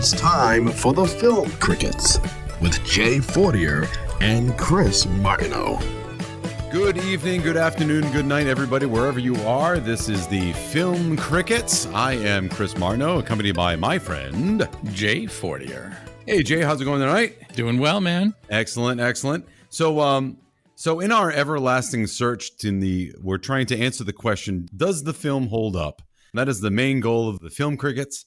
It's time for the Film Crickets with Jay Fortier and Chris Martineau. Good evening, good afternoon, good night, everybody, wherever you are. This is the Film Crickets. I am Chris Martineau, accompanied by my friend Jay Fortier. Hey, Jay, how's it going tonight? Doing well, man. Excellent, excellent. So in our everlasting search we're trying to answer the question, does the film hold up? That is the main goal of the Film Crickets.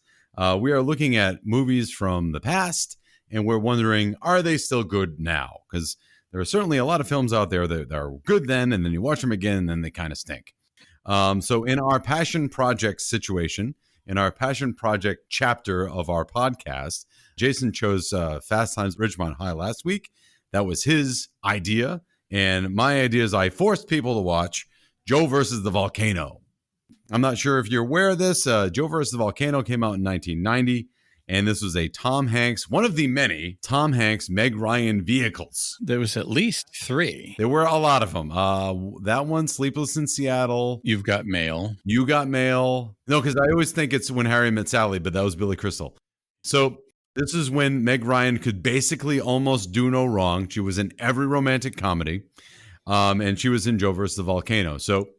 We are looking at movies from the past, and we're wondering, are they still good now? Because there are certainly a lot of films out there that are good then, and then you watch them again, and then they kind of stink. So in our passion project situation, in our passion project chapter of our podcast, Jason chose Fast Times at Ridgemont High last week. That was his idea. And my idea is I forced people to watch Joe Vs The Volcano. I'm not sure if you're aware of this. Joe Vs The Volcano came out in 1990. And this was a Tom Hanks, one of the many Tom Hanks, Meg Ryan vehicles. There was at least three. There were a lot of them. That one, Sleepless in Seattle. You've Got Mail. You Got Mail. No, because I always think it's When Harry Met Sally, but that was Billy Crystal. So this is when Meg Ryan could basically almost do no wrong. She was in every romantic comedy, and she was in Joe vs. The Volcano. So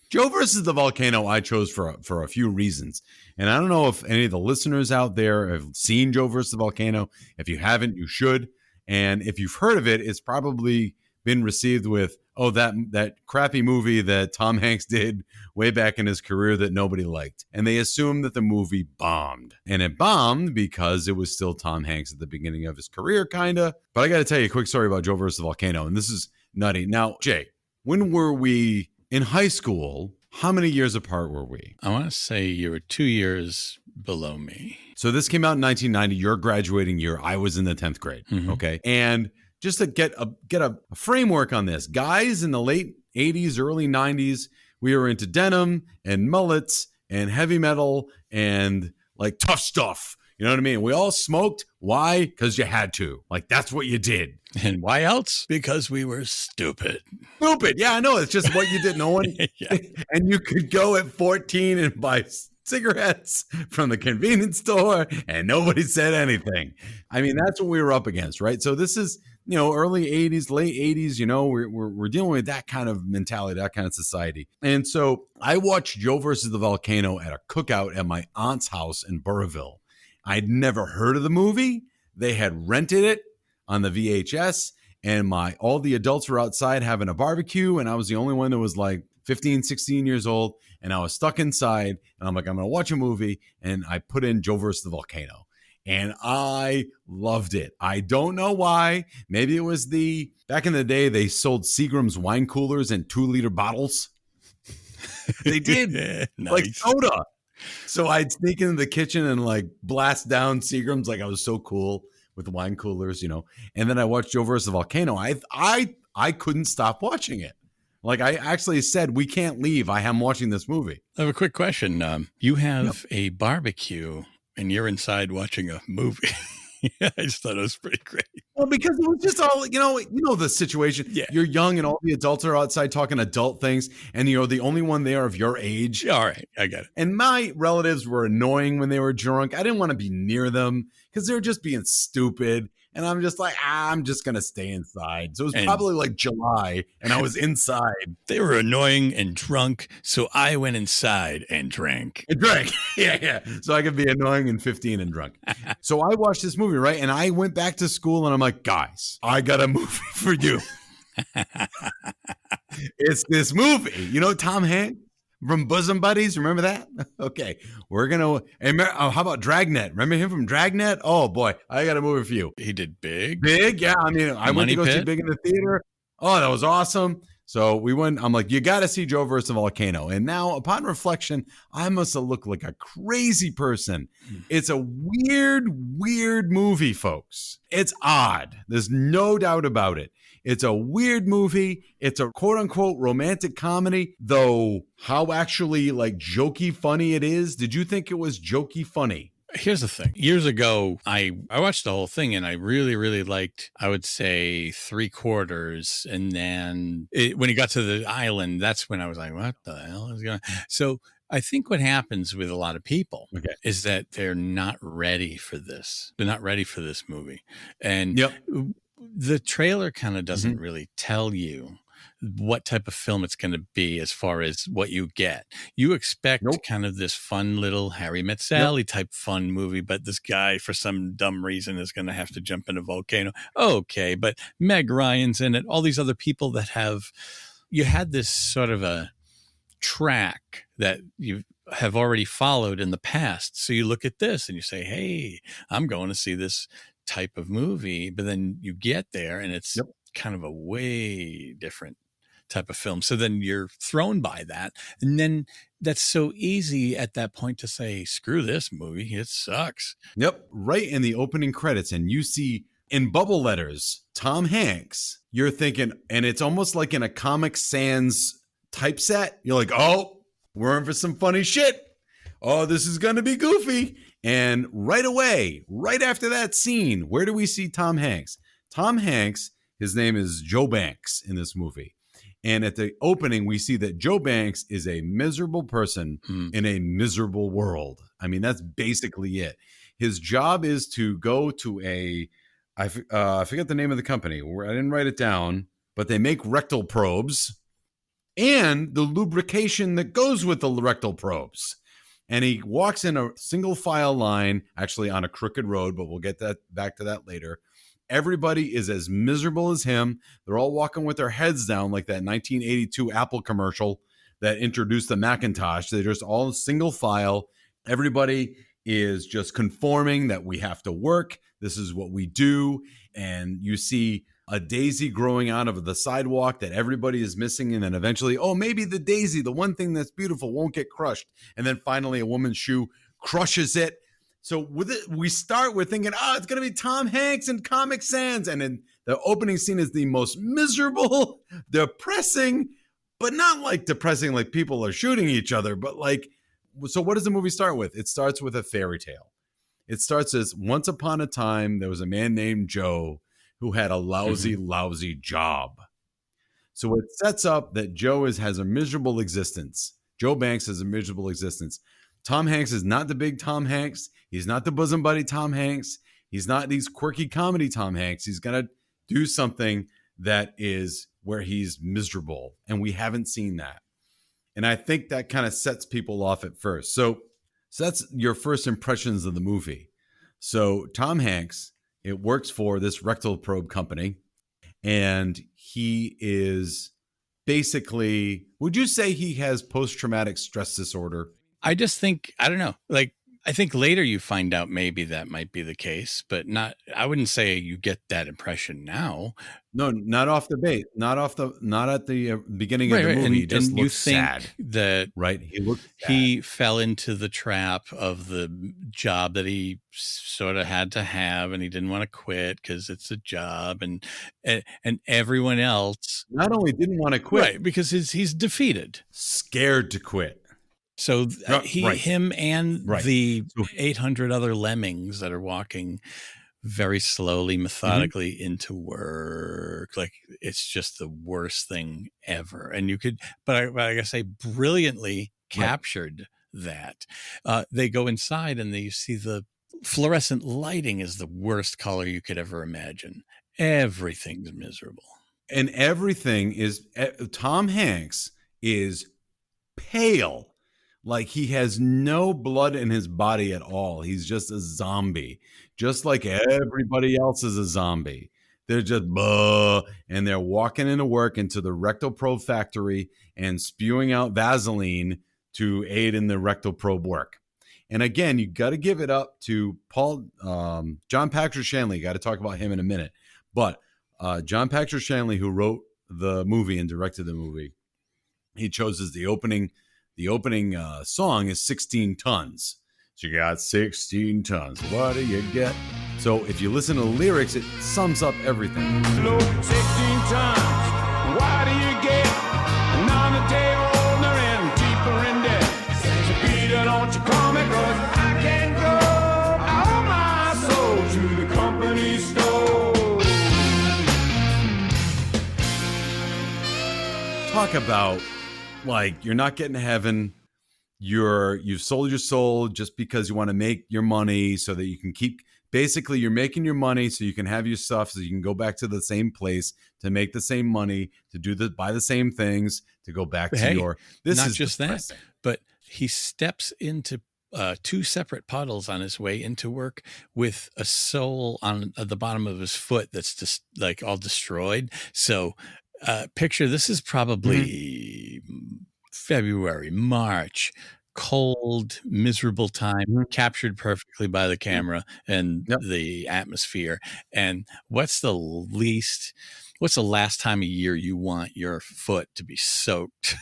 Joe vs. The Volcano I chose for a few reasons. And I don't know if any of the listeners out there have seen Joe vs. The Volcano. If you haven't, you should. And if you've heard of it, it's probably been received with, oh, that crappy movie that Tom Hanks did way back in his career that nobody liked. And they assumed that the movie bombed. And it bombed because it was still Tom Hanks at the beginning of his career, kind of. But I got to tell you a quick story about Joe vs. The Volcano. And this is nutty. Now, Jay, when were we in high school? How many years apart were we? I want to say you were 2 years below me. So this came out in 1990, your graduating year. I was in the 10th grade. Mm-hmm. Okay. And just to get a framework on this, guys in the late 80s, early 90s, we were into denim and mullets and heavy metal and like tough stuff. You know what I mean? We all smoked. Why? Because you had to. Like, that's what you did. And why else? Because we were stupid. Stupid. Yeah, I know. It's just what you did. No one. Yeah. And you could go at 14 and buy cigarettes from the convenience store and nobody said anything. I mean, that's what we were up against, right? So this is, early 80s, late 80s, we're dealing with that kind of mentality, that kind of society. And so I watched Joe vs. The Volcano at a cookout at my aunt's house in Burrillville. I'd never heard of the movie. They had rented it on the VHS, and all the adults were outside having a barbecue, and I was the only one that was like 15, 16 years old, and I was stuck inside, and I'm like, I'm going to watch a movie, and I put in Joe vs. The Volcano, and I loved it. I don't know why. Maybe it was back in the day, they sold Seagram's wine coolers in 2-liter bottles. They did. Nice. Like soda. So I'd sneak into the kitchen and like blast down Seagram's like I was so cool with the wine coolers, And then I watched Joe vs. The Volcano. I couldn't stop watching it. Like I actually said, we can't leave. I am watching this movie. I have a quick question. You have a barbecue and you're inside watching a movie. I just thought it was pretty great. Well, because it was just all, the situation. Yeah. You're young and all the adults are outside talking adult things. And, the only one there of your age. All right. I got it. And my relatives were annoying when they were drunk. I didn't want to be near them because they were just being stupid. And I'm just like, I'm just going to stay inside. So it was probably like July and I was inside. They were annoying and drunk. So I went inside and drank. Yeah. So I could be annoying and 15 and drunk. So I watched this movie, right? And I went back to school and I'm like, guys, I got a movie for you. It's this movie. Tom Hanks from Bosom Buddies. Remember that? Okay. We're going to, how about Dragnet? Remember him from Dragnet? Oh boy, I got a movie for you. He did Big. Big. Yeah. I mean, I went to go see Big in the theater. Oh, that was awesome. So we went, I'm like, you got to see Joe vs. The Volcano. And now upon reflection, I must have looked like a crazy person. It's a weird movie, folks. It's odd. There's no doubt about it. It's a weird movie. It's a quote unquote romantic comedy, though how actually like jokey funny it is. Did you think it was jokey funny? Here's the thing. Years ago, I watched the whole thing and I really, really liked, I would say 3/4. And then when he got to the island, that's when I was like, what the hell is going on? So I think what happens with a lot of people Okay. is that they're not ready for this. They're not ready for this movie. And Yep. the trailer kind of doesn't Mhm. really tell you what type of film it's going to be as far as what you get. You expect Nope. kind of this fun little Harry Met Yep. Sally type fun movie, but this guy, for some dumb reason, is going to have to jump in a volcano. Okay, but Meg Ryan's in it. All these other people that have, you had this sort of a track that you have already followed in the past. So you look at this and you say, hey, I'm going to see this type of movie. But then you get there and it's Yep. kind of a way different type of film. So then you're thrown by that. And then that's so easy at that point to say, screw this movie. It sucks. Yep. Right in the opening credits, and you see in bubble letters, Tom Hanks. You're thinking, and it's almost like in a Comic Sans typeset. You're like, oh, we're in for some funny shit. Oh, this is going to be goofy. And right away, right after that scene, where do we see Tom Hanks? Tom Hanks, his name is Joe Banks in this movie. And at the opening, we see that Joe Banks is a miserable person in a miserable world. I mean, that's basically it. His job is to go to I forget the name of the company. I didn't write it down, but they make rectal probes and the lubrication that goes with the rectal probes. And he walks in a single file line, actually on a crooked road, but we'll get back to that later. Everybody is as miserable as him. They're all walking with their heads down like that 1982 Apple commercial that introduced the Macintosh. They're just all single file. Everybody is just conforming that we have to work. This is what we do. And you see a daisy growing out of the sidewalk that everybody is missing. And then eventually, oh, maybe the daisy, the one thing that's beautiful, won't get crushed. And then finally a woman's shoe crushes it. So with it, we start, we're thinking, oh, it's going to be Tom Hanks and Comic Sans. And then the opening scene is the most miserable, depressing, but not like depressing like people are shooting each other. But like, so what does the movie start with? It starts with a fairy tale. It starts as once upon a time, there was a man named Joe who had a lousy job. So it sets up that Joe has a miserable existence. Joe Banks has a miserable existence. Tom Hanks is not the big Tom Hanks. He's not the bosom buddy Tom Hanks. He's not these quirky comedy Tom Hanks. He's going to do something that is where he's miserable. And we haven't seen that. And I think that kind of sets people off at first. So that's your first impressions of the movie. So Tom Hanks, it works for this rectal probe company. And he is basically, would you say he has post-traumatic stress disorder? I just think, I don't know, like, I think later you find out maybe that might be the case, but not, I wouldn't say you get that impression now. No, not off the bait, not at the beginning of the movie. He just looks sad. That right? He looks sad. He fell into the trap of the job that he sort of had to have, and he didn't want to quit because it's a job, and everyone else not only didn't want to quit, right, because he's defeated, scared to quit. So him and the 800 other lemmings that are walking very slowly, methodically into work. Like, it's just the worst thing ever. And you could, but I say brilliantly captured that. They go inside and you see the fluorescent lighting is the worst color you could ever imagine. Everything's miserable. And everything is, Tom Hanks is pale. Like, he has no blood in his body at all. He's just a zombie, just like everybody else is a zombie. They're just, and they're walking into work into the rectal probe factory and spewing out Vaseline to aid in the rectal probe work. And again, you got to give it up to John Patrick Shanley. Got to talk about him in a minute. But John Patrick Shanley, who wrote the movie and directed the movie, he chose as the opening song is 16 tons. So you got 16 tons. What do you get? So if you listen to the lyrics, it sums up everything. Float 16 tons. What do you get? Another day older and deeper in debt. Says Peter, don't you call me, 'cause I can't go. I owe my soul to the company store. Talk about, like, you're not getting to heaven. you've sold your soul just because you want to make your money so that you can keep, basically you're making your money so you can have your stuff, so you can go back to the same place to make the same money, to buy the same things, to go back to your, this not is just depressing. that, but he steps into 2 separate puddles on his way into work with a sole on the bottom of his foot that's just like all destroyed. So picture, this is probably February, March, cold, miserable time, captured perfectly by the camera and the atmosphere. And what's the last time of year you want your foot to be soaked?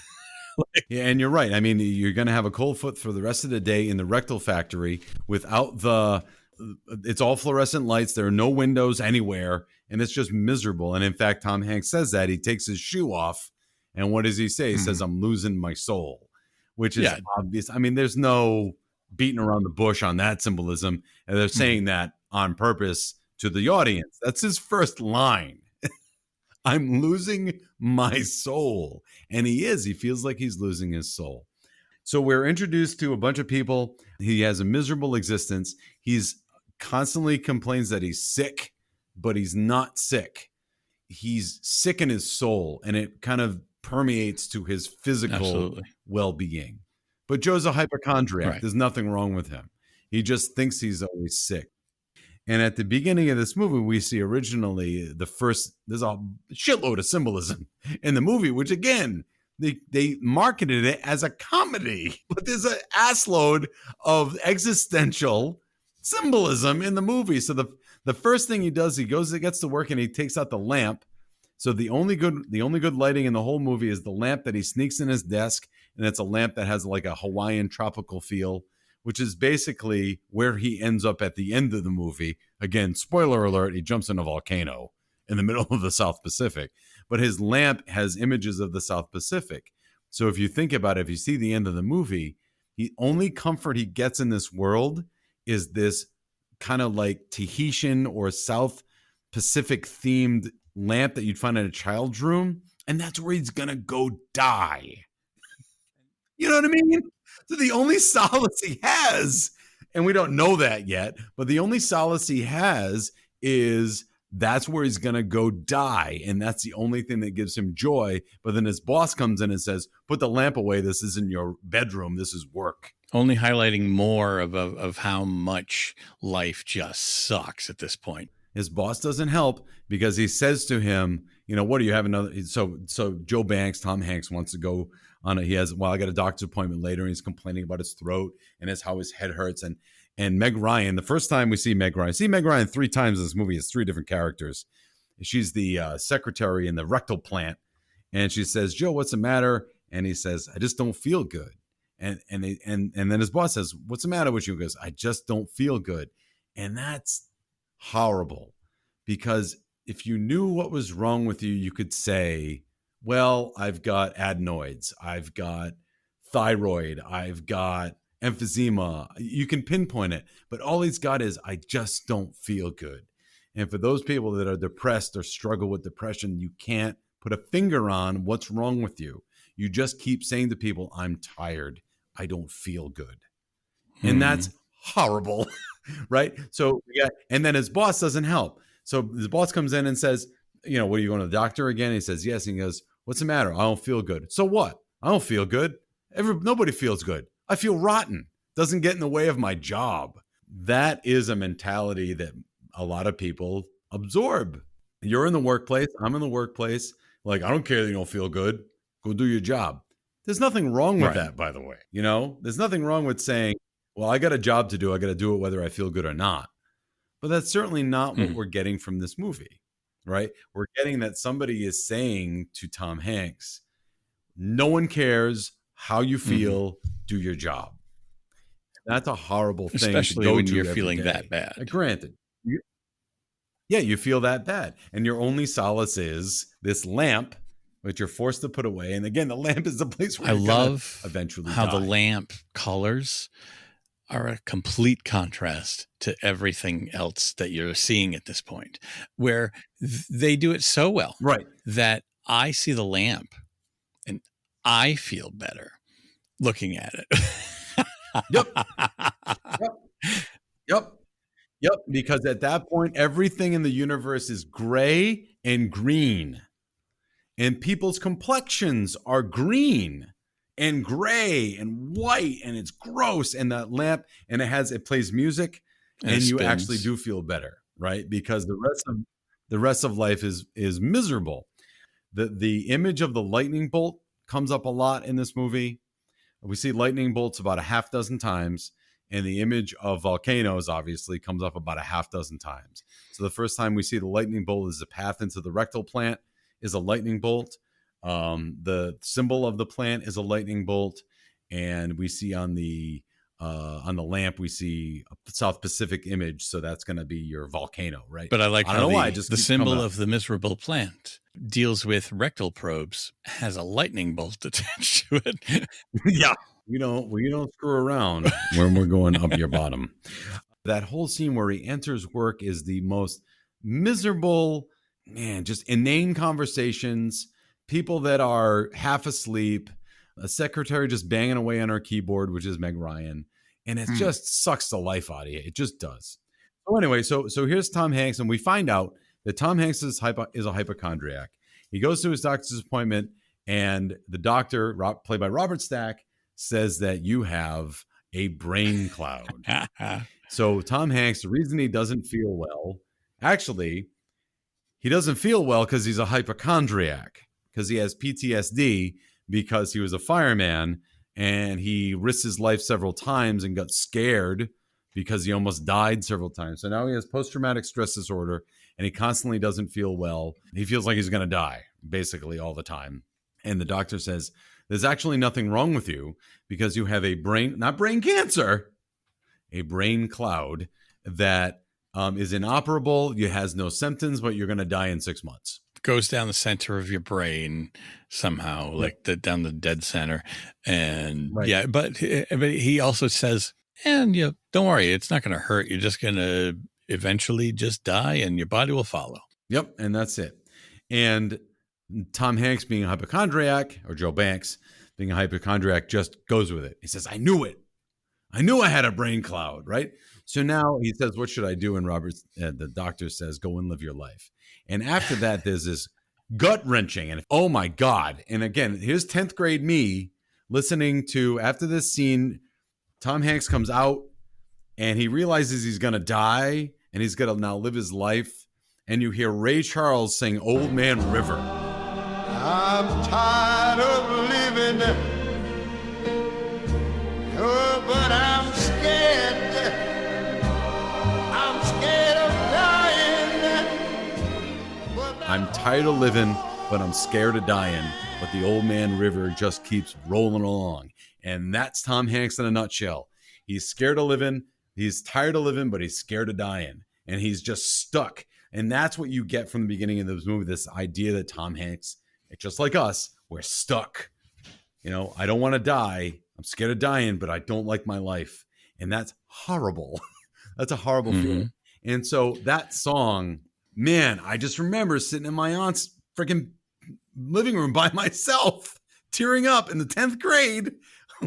Yeah, and you're right. I mean, you're going to have a cold foot for the rest of the day in the rectal factory without it's all fluorescent lights. There are no windows anywhere, and it's just miserable. And in fact, Tom Hanks says that. He takes his shoe off, and what does he say? He says, "I'm losing my soul," which is obvious. I mean, there's no beating around the bush on that symbolism. And they're saying that on purpose to the audience. That's his first line. I'm losing my soul. And he feels like he's losing his soul. So we're introduced to a bunch of people. He has a miserable existence. He's constantly complains that he's sick, but he's not sick. He's sick in his soul, and it kind of permeates to his physical well-being. But Joe's a hypochondriac. Right. There's nothing wrong with him. He just thinks he's always sick. And at the beginning of this movie, we see originally there's a shitload of symbolism in the movie, which again, they marketed it as a comedy, but there's an assload of existential symbolism in the movie. So the first thing he does, he gets to work and he takes out the lamp. So the only good lighting in the whole movie is the lamp that he sneaks in his desk, and it's a lamp that has like a Hawaiian tropical feel, which is basically where he ends up at the end of the movie. Again, spoiler alert, he jumps in a volcano in the middle of the South Pacific. But his lamp has images of the South Pacific. So if you think about it, if you see the end of the movie, the only comfort he gets in this world is this kind of like Tahitian or South Pacific themed lamp that you'd find in a child's room. And that's where he's going to go die. You know what I mean? So the only solace he has, and we don't know that yet, but the only solace he has is that's where he's going to go die. And that's the only thing that gives him joy. But then his boss comes in and says, put the lamp away. This isn't your bedroom. This is work. Only highlighting more of how much life just sucks at this point. His boss doesn't help because he says to him, you know, what do you have another? So Joe Banks, Tom Hanks wants to go on I got a doctor's appointment later, and he's complaining about his throat and how his head hurts. And Meg Ryan, the first time we see Meg Ryan 3 times in this movie, it's 3 different characters. She's the secretary in the rectal plant. And she says, Joe, what's the matter? And he says, I just don't feel good. And then his boss says, what's the matter with you? He goes, I just don't feel good. And that's horrible, because if you knew what was wrong with you, you could say, well, I've got adenoids, I've got thyroid, I've got emphysema. You can pinpoint it, but all he's got is, I just don't feel good. And for those people that are depressed or struggle with depression, you can't put a finger on what's wrong with you. You just keep saying to people, I'm tired, I don't feel good. And that's horrible, right? So, yeah. And then his boss doesn't help. So his boss comes in and says, you know, what, are you going to the doctor again? He says, yes. And he goes, what's the matter? I don't feel good. So what? I don't feel good. Nobody feels good. I feel rotten. Doesn't get in the way of my job. That is a mentality that a lot of people absorb. You're in the workplace. I'm in the workplace. Like, I don't care that you don't feel good. Go do your job. There's nothing wrong with that, by the way. You know, there's nothing wrong with saying, well, I got a job to do. I got to do it whether I feel good or not. But that's certainly not what we're getting from this movie, right? We're getting that somebody is saying to Tom Hanks, no one cares how you feel, do your job. That's a horrible thing. Especially to go when to you're every feeling day. that bad. Granted. You feel that bad. And your only solace is this lamp, which you're forced to put away. And again, the lamp is the place where I love eventually how die. the lamp colors are a complete contrast to everything else that you're seeing at this point, where they do it so well, right, that I see the lamp and I feel better. looking at it. Yep. Yep. Yep. Yep. Because at that point, everything in the universe is gray and green. And people's complexions are green and gray and white, and it's gross. And that lamp, and it plays music, and you actually do feel better, right? Because the rest of life is miserable. The image of the lightning bolt comes up a lot in this movie. We see lightning bolts about a half dozen times, and the image of volcanoes obviously comes up about a half dozen times. So the first time we see the lightning bolt is the path into the rectal plant is a lightning bolt. The symbol of the plant is a lightning bolt, and we see on the lamp we see a South Pacific image, so that's going to be your volcano, right? But I like how the symbol of the miserable plant deals with rectal probes, has a lightning bolt attached to it. Yeah, we don't screw around when we're going up your bottom. That whole scene where he enters work is the most miserable, man, just inane conversations, people that are half asleep, a secretary just banging away on her keyboard, which is Meg Ryan, and it just sucks the life out of you. It just does. So anyway, so here's Tom Hanks, and we find out that Tom Hanks is a hypochondriac. He goes to his doctor's appointment, and the doctor, played by Robert Stack, says that you have a brain cloud. So Tom Hanks, the reason he doesn't feel well, actually, he doesn't feel well because he's a hypochondriac, because he has PTSD because he was a fireman and he risked his life several times and got scared because he almost died several times. So now he has post-traumatic stress disorder, and he constantly doesn't feel well. He feels like he's going to die basically all the time. And the doctor says, there's actually nothing wrong with you because you have not brain cancer, a brain cloud that is inoperable. You has no symptoms, but you're going to die in 6 months. Goes down the center of your brain somehow, like down the dead center. And yeah, but he also says, and don't worry, it's not going to hurt. You're just going to eventually just die and your body will follow. Yep. And that's it. And Tom Hanks being a hypochondriac, or Joe Banks being a hypochondriac, just goes with it. He says, I knew it. I knew I had a brain cloud, right? So now he says, what should I do? And the doctor says, go and live your life. And after that, there's this gut wrenching. And oh my God. And again, here's 10th grade me listening to, after this scene, Tom Hanks comes out and he realizes he's going to die and he's going to now live his life. And you hear Ray Charles sing Old Man River. I'm tired of living, oh, but I'm scared. I'm scared of dying. I'm tired of living, but I'm scared of dying. But the Old Man River just keeps rolling along. And that's Tom Hanks in a nutshell. He's scared of living. He's tired of living, but he's scared of dying. And he's just stuck. And that's what you get from the beginning of this movie, this idea that Tom Hanks, just like us, we're stuck. I don't want to die. I'm scared of dying, but I don't like my life. And that's horrible. That's a horrible feeling. And so that song, man, I just remember sitting in my aunt's freaking living room by myself, tearing up in the 10th grade,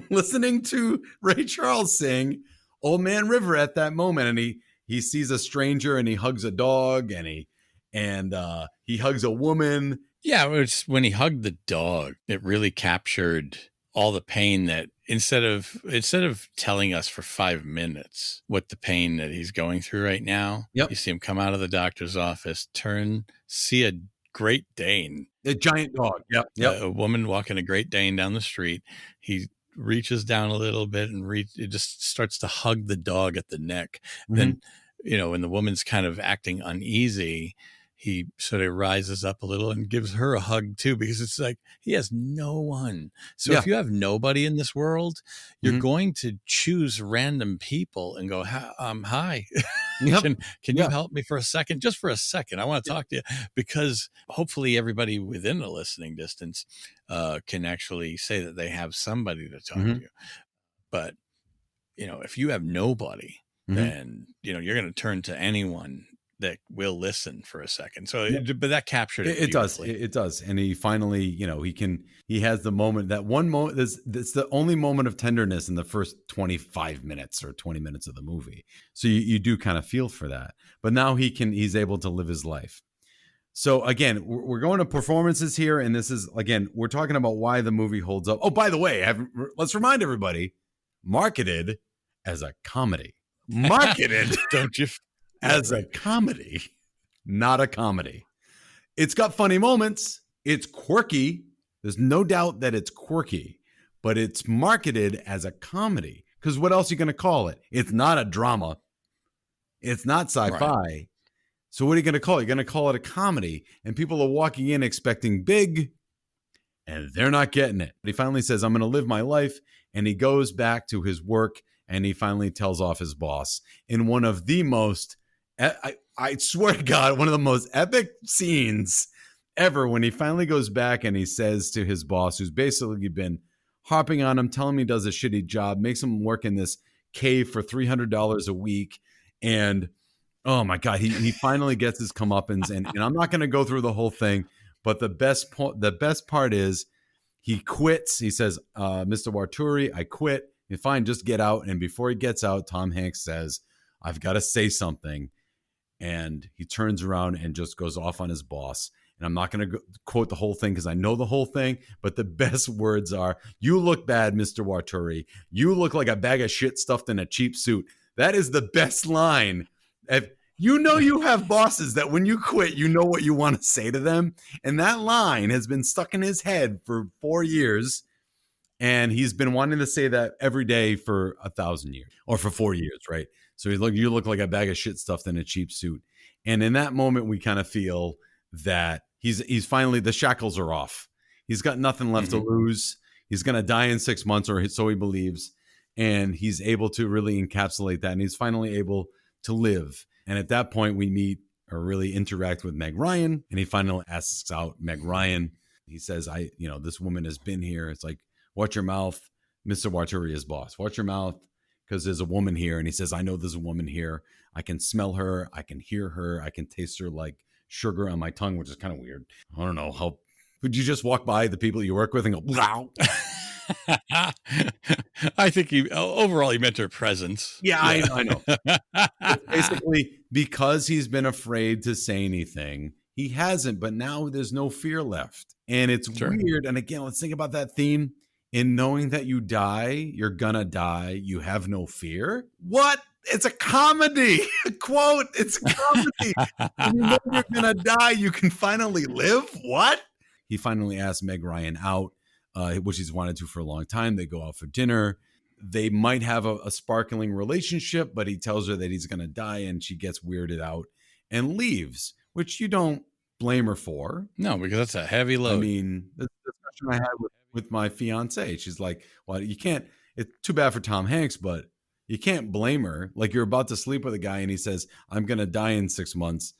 listening to Ray Charles sing Old Man River at that moment. And he sees a stranger and he hugs a dog and he hugs a woman. Yeah, it was when he hugged the dog, it really captured all the pain that instead of telling us for 5 minutes what the pain that he's going through right now, you see him come out of the doctor's office, see a Great Dane. A giant dog. Yep. A woman walking a Great Dane down the street. He reaches down a little bit and it just starts to hug the dog at the neck. Then, when the woman's kind of acting uneasy, he sort of rises up a little and gives her a hug too, because it's like he has no one. So if you have nobody in this world, you're going to choose random people and go, hi, can you help me for a second? Just for a second. I want to talk to you, because hopefully everybody within a listening distance can actually say that they have somebody to talk to. But, if you have nobody, then, you're going to turn to anyone that will listen for a second. So, Yeah. but that captured it. It does. It does. And he finally, he has the moment, that one moment, that's the only moment of tenderness in the first 25 minutes or 20 minutes of the movie. So you do kind of feel for that. But now he's able to live his life. So again, we're going to performances here. And this is, again, we're talking about why the movie holds up. Oh, by the way, let's remind everybody, marketed as a comedy. Marketed. Don't you? As a comedy, not a comedy. It's got funny moments. It's quirky. There's no doubt that it's quirky, but it's marketed as a comedy. Because what else are you going to call it? It's not a drama. It's not sci-fi. Right. So what are you going to call it? You're going to call it a comedy. And people are walking in expecting big, and they're not getting it. But he finally says, I'm going to live my life. And he goes back to his work, and he finally tells off his boss in one of the most, I swear to God, one of the most epic scenes ever, when he finally goes back and he says to his boss, who's basically been harping on him, telling him he does a shitty job, makes him work in this cave for $300 a week. And oh my God, he finally gets his comeuppance. And I'm not going to go through the whole thing, but the best part is he quits. He says, Mr. Waturi, I quit. Fine, just get out. And before he gets out, Tom Hanks says, I've got to say something. And he turns around and just goes off on his boss. And I'm not going to quote the whole thing because I know the whole thing, but the best words are, you look bad, Mr. Waturi. You look like a bag of shit stuffed in a cheap suit. That is the best line. You have bosses that when you quit, you know what you want to say to them. And that line has been stuck in his head for 4 years. And he's been wanting to say that every day for 1,000 years or for 4 years, right? So you look like a bag of shit stuffed in a cheap suit. And in that moment, we kind of feel that he's finally, the shackles are off. He's got nothing left to lose. He's going to die in 6 months, or so he believes. And he's able to really encapsulate that. And he's finally able to live. And at that point, we meet or really interact with Meg Ryan. And he finally asks out Meg Ryan. He says, this woman has been here. It's like, watch your mouth. Mr. Waturi is boss. Watch your mouth, because there's a woman here. And he says, I know there's a woman here. I can smell her. I can hear her. I can taste her like sugar on my tongue, which is kind of weird. I don't know. How would you just walk by the people you work with and go, wow? I think overall he meant her presence. Yeah. I know. Basically, because he's been afraid to say anything, he hasn't. But now there's no fear left. And it's weird. And again, let's think about that theme. In knowing that you die, you're gonna die, you have no fear. What? It's a comedy. Quote, it's a comedy. When you know you're gonna die, you can finally live. What? He finally asked Meg Ryan out, which he's wanted to for a long time. They go out for dinner. They might have a sparkling relationship, but he tells her that he's gonna die, and she gets weirded out and leaves, which you don't blame her for. No, because that's a heavy load. I mean, the discussion I had with my fiance, she's like, well, you can't, it's too bad for Tom Hanks, but you can't blame her. Like, you're about to sleep with a guy and he says, I'm going to die in 6 months.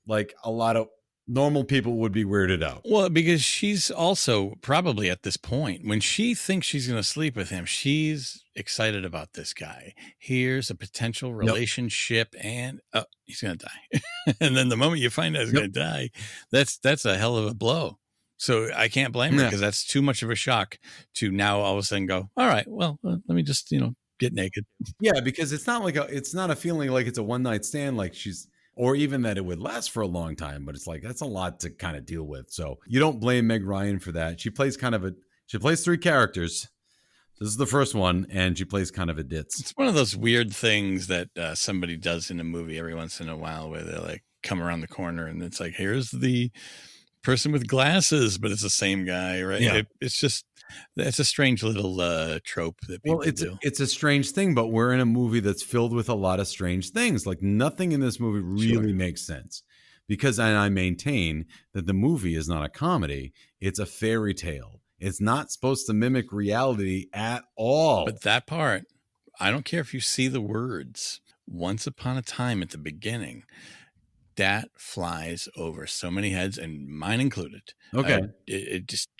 Like, a lot of normal people would be weirded out. Well, because she's also probably at this point, when she thinks she's going to sleep with him, she's excited about this guy. Here's a potential relationship, and he's going to die. And then the moment you find out he's going to die, that's a hell of a blow. So I can't blame her, because that's too much of a shock to now all of a sudden go, all right, well, let me just, get naked. Yeah, because it's not it's not a feeling like it's a one night stand, like or even that it would last for a long time, but it's like, that's a lot to kind of deal with. So you don't blame Meg Ryan for that. She plays she plays 3 characters. This is the first one, and she plays kind of a ditz. It's one of those weird things that somebody does in a movie every once in a while, where they like come around the corner and it's like, here's the person with glasses, but it's the same guy, right? Yeah. It's a strange little trope that people do. It's a strange thing, but we're in a movie that's filled with a lot of strange things. Like, nothing in this movie really makes sense, because I maintain that the movie is not a comedy. It's a fairy tale. It's not supposed to mimic reality at all. But that part, I don't care if you see the words "once upon a time" at the beginning. That flies over so many heads, and mine included. Okay.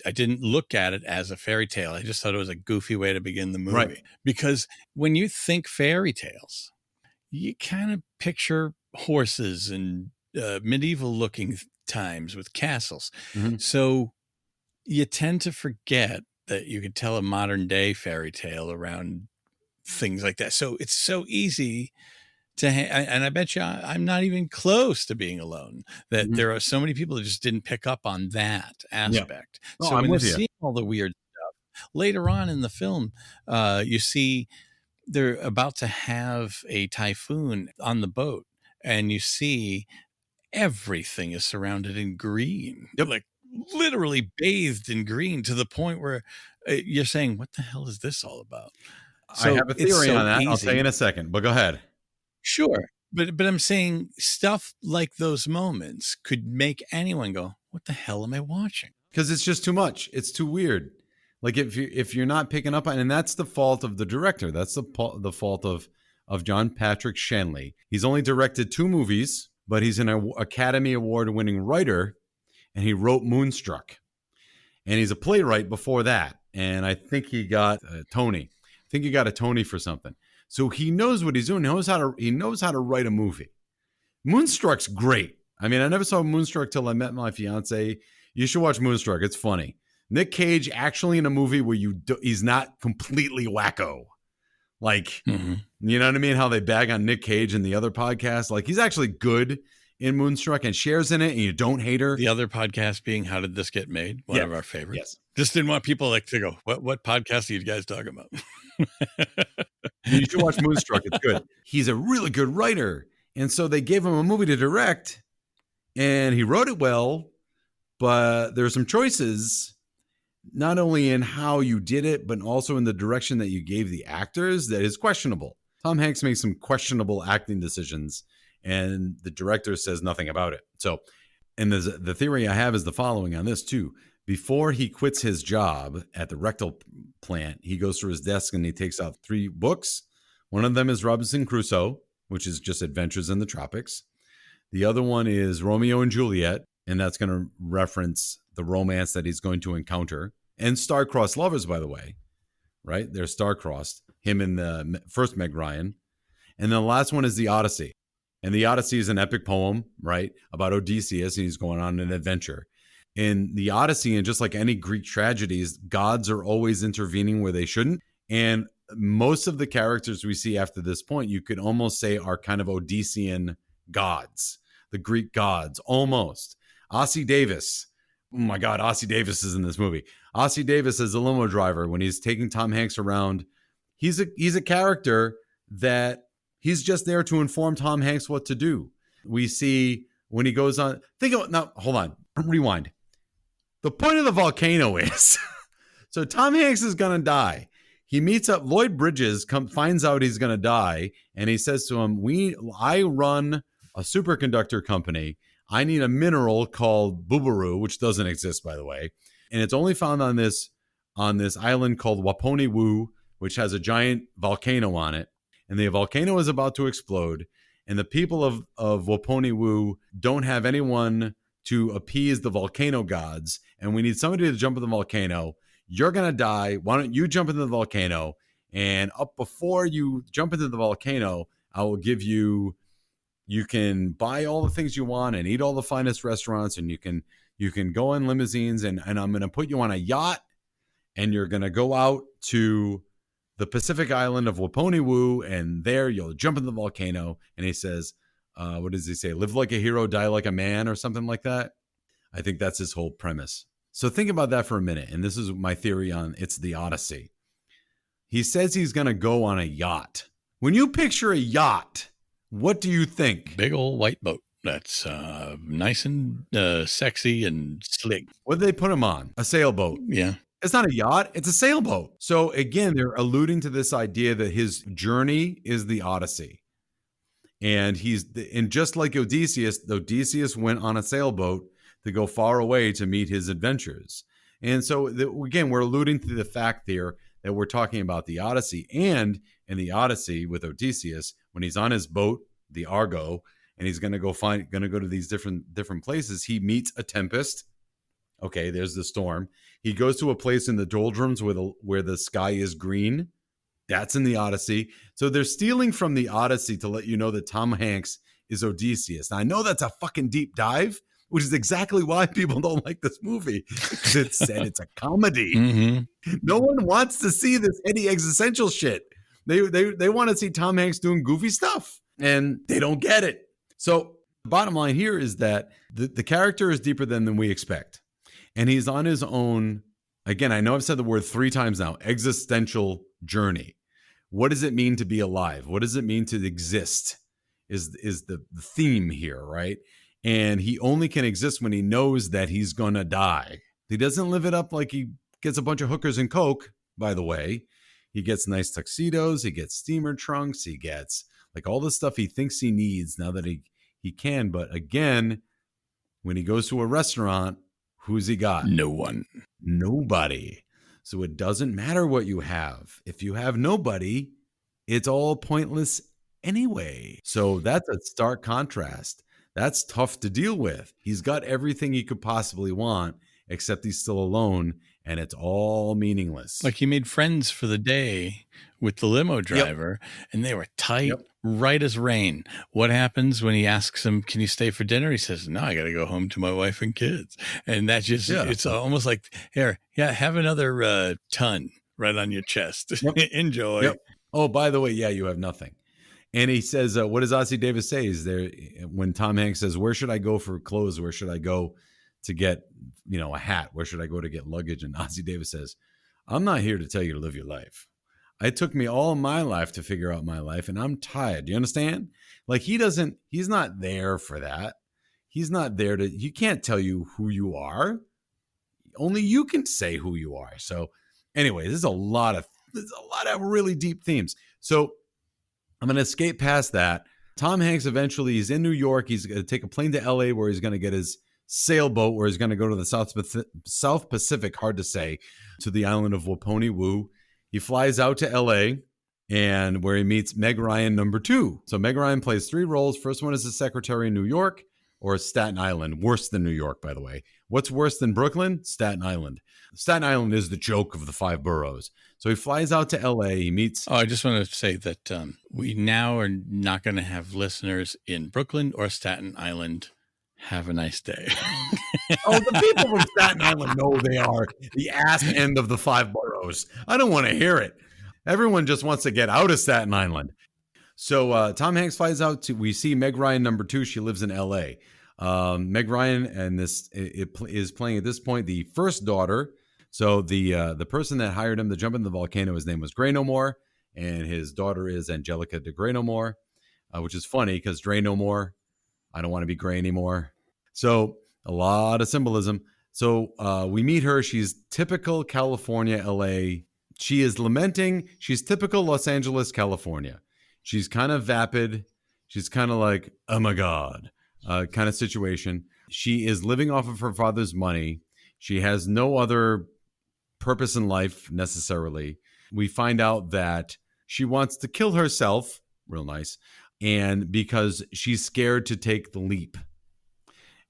I didn't look at it as a fairy tale. I just thought it was a goofy way to begin the movie. Right. Because when you think fairy tales, you kind of picture horses and medieval looking times with castles. Mm-hmm. So you tend to forget that you could tell a modern day fairy tale around things like that. So it's so easy to, and I bet you I'm not even close to being alone, that Mm-hmm. there are so many people that just didn't pick up on that aspect. Yeah. Oh, so I'm when with they're you. seeing all the weird stuff later on in the film, you see they're about to have a typhoon on the boat, and you see everything is surrounded in green, like literally bathed in green, to the point where you're saying, what the hell is this all about? I have a theory on that. Easy. I'll tell you in a second, but go ahead. Sure. But I'm saying stuff like those moments could make anyone go, what the hell am I watching? Because it's just too much. It's too weird. Like if you're not picking up on, and that's the fault of the director. That's the fault of John Patrick Shanley. He's only directed 2 movies, but he's an Academy Award winning writer, and he wrote Moonstruck. And he's a playwright before that. And I think he got a Tony. I think he got a Tony for something. So he knows what he's doing. He knows how to write a movie. Moonstruck's great. I mean, I never saw Moonstruck till I met my fiance. You should watch Moonstruck. It's funny. Nick Cage actually in a movie where he's not completely wacko. Like, You know what I mean? How they bag on Nick Cage in the other podcast. Like, he's actually good in Moonstruck, and Cher's in it, and you don't hate her. The other podcast being How Did This Get Made? One of our favorites. Yes. Just didn't want people to go, what podcast are you guys talking about? You should watch Moonstruck. It's good. He's a really good writer. And so they gave him a movie to direct, and he wrote it well, but there are some choices, not only in how you did it, but also in the direction that you gave the actors that is questionable. Tom Hanks makes some questionable acting decisions, and the director says nothing about it. So, and the theory I have is the following on this too. Before he quits his job at the rectal plant, he goes to his desk and he takes out 3 books. One of them is Robinson Crusoe, which is just adventures in the tropics. The other one is Romeo and Juliet, and that's going to reference the romance that he's going to encounter. And star-crossed lovers, by the way, right? They're star-crossed, him and the first Meg Ryan. And then the last one is the Odyssey. And the Odyssey is an epic poem, right, about Odysseus, and he's going on an adventure. In the Odyssey, and just like any Greek tragedies, gods are always intervening where they shouldn't. And most of the characters we see after this point, you could almost say are kind of Odyssean gods, the Greek gods, almost. Ossie Davis. Oh my God, Ossie Davis is in this movie. Ossie Davis is a limo driver when he's taking Tom Hanks around. He's a character that he's just there to inform Tom Hanks what to do. We see when he goes on, hold on, rewind. The point of the volcano is, so Tom Hanks is going to die. He meets up, Lloyd Bridges finds out he's going to die, and he says to him, I run a superconductor company. I need a mineral called Boobaroo, which doesn't exist, by the way. And it's only found on this island called Waponi-Woo, which has a giant volcano on it. And the volcano is about to explode. And the people of Waponi-Woo don't have anyone to appease the volcano gods. And we need somebody to jump in the volcano. You're going to die. Why don't you jump into the volcano? And up before you jump into the volcano, I will give you can buy all the things you want and eat all the finest restaurants, and you can go in limousines, and I'm going to put you on a yacht, and you're going to go out to the Pacific island of Waponi-Woo, and there you'll jump in the volcano. And he says, what does he say? Live like a hero, die like a man, or something like that. I think that's his whole premise. So think about that for a minute. And this is my theory on it's the Odyssey. He says he's going to go on a yacht. When you picture a yacht, what do you think? Big old white boat. That's nice and sexy and slick. What did they put him on? A sailboat. Yeah. It's not a yacht. It's a sailboat. So again, they're alluding to this idea that his journey is the Odyssey. And just like Odysseus went on a sailboat to go far away to meet his adventures. And so again, we're alluding to the fact here that we're talking about the Odyssey. And in the Odyssey with Odysseus, when he's on his boat, the Argo, and he's going to go to these different places, he meets a tempest. Okay, there's the storm. He goes to a place in the doldrums where the sky is green. That's in the Odyssey. So they're stealing from the Odyssey to let you know that Tom Hanks is Odysseus. Now, I know that's a fucking deep dive, which is exactly why people don't like this movie. Because it said it's a comedy. Mm-hmm. No one wants to see this heady existential shit. They want to see Tom Hanks doing goofy stuff, and they don't get it. So the bottom line here is that the character is deeper than we expect. And he's on his own. Again, I know I've said the word 3 times now, existential journey. What does it mean to be alive? What does it mean to exist is the theme here, right? And he only can exist when he knows that he's going to die. He doesn't live it up like he gets a bunch of hookers and coke, by the way. He gets nice tuxedos. He gets steamer trunks. He gets like all the stuff he thinks he needs now that he can. But again, when he goes to a restaurant, who's he got? No one. Nobody. So it doesn't matter what you have. If you have nobody, it's all pointless anyway. So that's a stark contrast. That's tough to deal with. He's got everything he could possibly want, except he's still alone, and it's all meaningless. Like he made friends for the day with the limo driver, and they were tight, right as rain. What happens when he asks him, can you stay for dinner? He says, no, I got to go home to my wife and kids. And that's just, it's almost like, here, have another ton right on your chest. Enjoy. Yep. Oh, by the way, you have nothing. And he says, what does Ossie Davis say? Is there when Tom Hanks says, where should I go for clothes? Where should I go to get, a hat? Where should I go to get luggage? And Ossie Davis says, I'm not here to tell you to live your life. It took me all my life to figure out my life, and I'm tired. Do you understand? Like he's not there for that. He's not there he can't tell you who you are. Only you can say who you are. So anyway, there's a lot of really deep themes. So I'm going to escape past that. Tom Hanks eventually is in New York. He's going to take a plane to LA where he's going to get his sailboat, where he's going to go to the South Pacific, hard to say, to the island of Waponi. He flies out to LA and where he meets Meg Ryan #2. So Meg Ryan plays 3 roles. First one is the secretary in New York or Staten Island. Worse than New York, by the way. What's worse than Brooklyn? Staten Island. Staten Island is the joke of the 5 boroughs. So he flies out to LA. He meets. Oh, I just want to say that we now are not going to have listeners in Brooklyn or Staten Island. Have a nice day. Oh, the people from Staten Island know they are the ass end of the 5 boroughs. I don't want to hear it. Everyone just wants to get out of Staten Island. So Tom Hanks flies out we see Meg Ryan #2. She lives in LA. Meg Ryan and is playing at this point the first daughter. So the person that hired him to jump in the volcano, his name was Gray No More, and his daughter is Angelica de Gray No More, which is funny because Dre No More, I don't want to be gray anymore. So a lot of symbolism. So we meet her. She's typical California, LA. She is lamenting. She's typical Los Angeles, California. She's kind of vapid. She's kind of like, oh my God, kind of situation. She is living off of her father's money. She has no other purpose in life necessarily. We find out that she wants to kill herself. Real nice. And because she's scared to take the leap.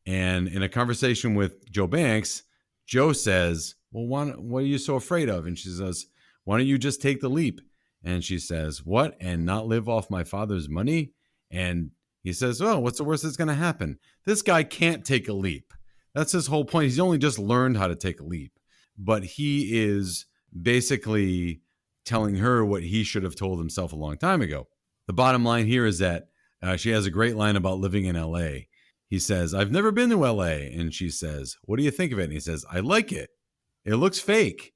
And in a conversation with Joe Banks, Joe says, well, what are you so afraid of? And she says, why don't you just take the leap? And she says, what? And not live off my father's money? And he says, oh, what's the worst that's going to happen? This guy can't take a leap. That's his whole point. He's only just learned how to take a leap. But he is basically telling her what he should have told himself a long time ago. The bottom line here is that she has a great line about living in LA. He says, I've never been to LA. And she says, what do you think of it? And he says, I like it. It looks fake,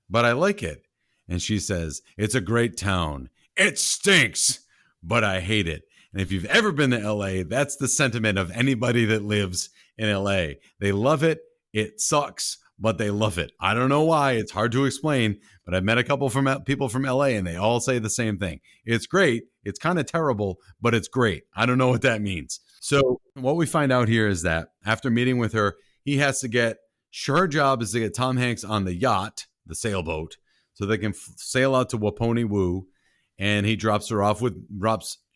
but I like it. And she says, it's a great town. It stinks, but I hate it. And if you've ever been to LA, that's the sentiment of anybody that lives in LA. They love it. It sucks, but they love it. I don't know why. It's hard to explain, but I've met a couple from people from LA and they all say the same thing. It's great. It's kind of terrible, but it's great. I don't know what that means. So what we find out here is that after meeting with her, he has to her job is to get Tom Hanks on the yacht, the sailboat, so they can sail out to Waponi, and he drops